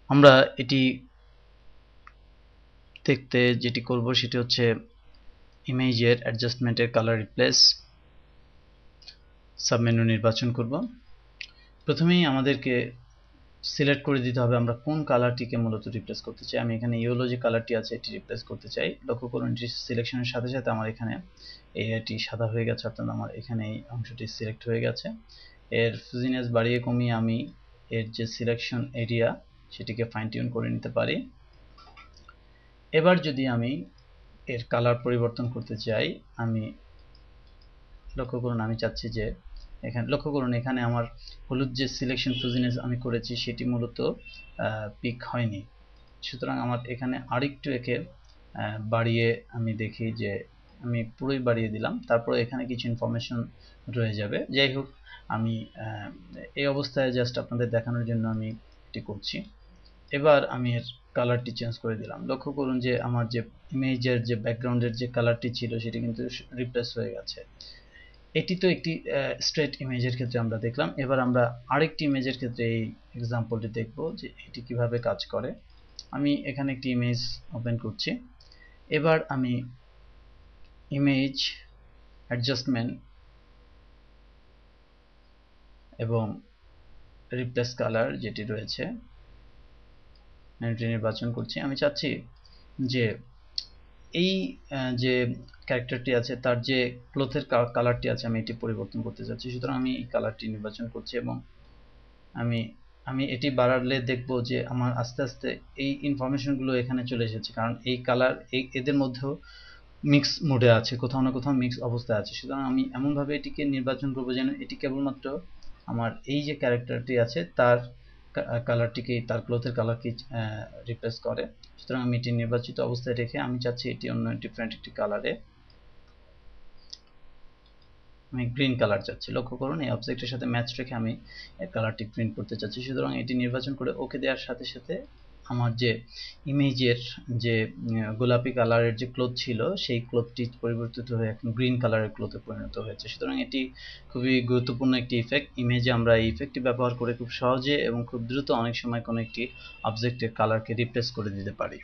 আমরা এটি দেখতে যেটি করব সেটি হচ্ছে ইমেজের অ্যাডজাস্টমেন্টের কালার রিপ্লেস সাবমেনু নির্বাচন করব। প্রথমেই আমাদেরকে সিলেক্ট করে দিতে হবে আমরা কোন কালারটিকে মূলত রিপ্লেস করতে চাই। আমি এখানে ইয়েলো যে কালারটি আছে এটি রিপ্লেস করতে চাই। লক্ষ্য করুন এটি সিলেকশনের সাথে সাথে আমার এখানে এরিয়াটি সাদা হয়ে গেছে, অর্থাৎ আমার এখানে এই অংশটি সিলেক্ট হয়ে গেছে। এর ফ্রিজিনেস বাড়িয়ে কমিয়ে আমি এর যে সিলেকশন এরিয়া সেটিকে ফাইন টিউন করে নিতে পারি। এবার যদি আমি এর কালার পরিবর্তন করতে চাই, আমি লক্ষ্য করুন আমি চাচ্ছি যে এখানে লক্ষ্য করুন এখানে আমার হলুদ যে সিলেকশন ফ্রিজিনেস আমি করেছি সেটি মূলত পিক হয়নি। সুতরাং আমার এখানে আরেকটু একে বাড়িয়ে আমি দেখি যে আমি পুরোই বাড়িয়ে দিলাম, তারপর এখানে কিছু ইনফরমেশন রয়ে যাবে। যাই হোক, আমি এই অবস্থায় জাস্ট আপনাদের দেখানোর জন্য আমি এটি করছি। এবার আমি এর কালারটি চেঞ্জ করে দিলাম। লক্ষ্য করুন যে আমার যে ইমেজের যে ব্যাকগ্রাউন্ডের যে কালারটি ছিল সেটি কিন্তু রিপ্লেস হয়ে গেছে। এটি তো একটি স্ট্রেট ইমেজের ক্ষেত্রে আমরা দেখলাম। এবার আমরা আরেকটি ইমেজের ক্ষেত্রে এই এক্সাম্পলটি দেখব যে এটি কিভাবে কাজ করে। আমি এখানে একটি ইমেজ ওপেন করছি। এবার আমি ইমেজ অ্যাডজাস্টমেন্ট এবং রিপ্লেস কালার যেটি রয়েছে এটি নির্বাচন করছি। আমি চাচ্ছি যে এই যে ক্যারেক্টারটি আছে তার যে ক্লথের কালারটি আছে আমি এটি পরিবর্তন করতে চাচ্ছি। সুতরাং আমি এই কালারটি নির্বাচন করছি এবং আমি এটি বাড়ালে দেখব যে আমার আস্তে আস্তে এই ইনফরমেশনগুলো এখানে চলে এসেছে, কারণ এই কালার এদের মধ্যেও মিক্স মোডে আছে, কোথাও না কোথাও মিক্স অবস্থায় আছে। সুতরাং আমি এমনভাবে এটিকে নির্বাচন করবো যেন এটি কেবলমাত্র আমার এই যে ক্যারেক্টারটি আছে তার কালারটিকে, তার ক্লথের কালারকে রিপ্লেস করে। সুতরাং আমি এটি নির্বাচিত অবস্থায় রেখে আমি চাচ্ছি এটি অন্য ডিফারেন্ট একটি কালারে, আমি গ্রিন কালার চাচ্ছি। লক্ষ্য করুন এই অবজেক্টের সাথে ম্যাচ রেখে আমি এর কালারটি প্রিন্ট করতে চাচ্ছি। সুতরাং এটি নির্বাচন করে ওকে দেওয়ার সাথে সাথে আমার যে ইমেজের যে গোলাপি কালারের যে ক্লথ ছিল সেই ক্লথটি পরিবর্তিত হয়ে এখন গ্রিন কালারের ক্লথে পরিণত হয়েছে। সুতরাং এটি খুবই গুরুত্বপূর্ণ একটি ইফেক্ট। ইমেজে আমরা এই ইফেক্টটি ব্যবহার করে খুব সহজে এবং খুব দ্রুত অনেক সময় কোনো একটি অবজেক্টের কালারকে রিপ্লেস করে দিতে পারি।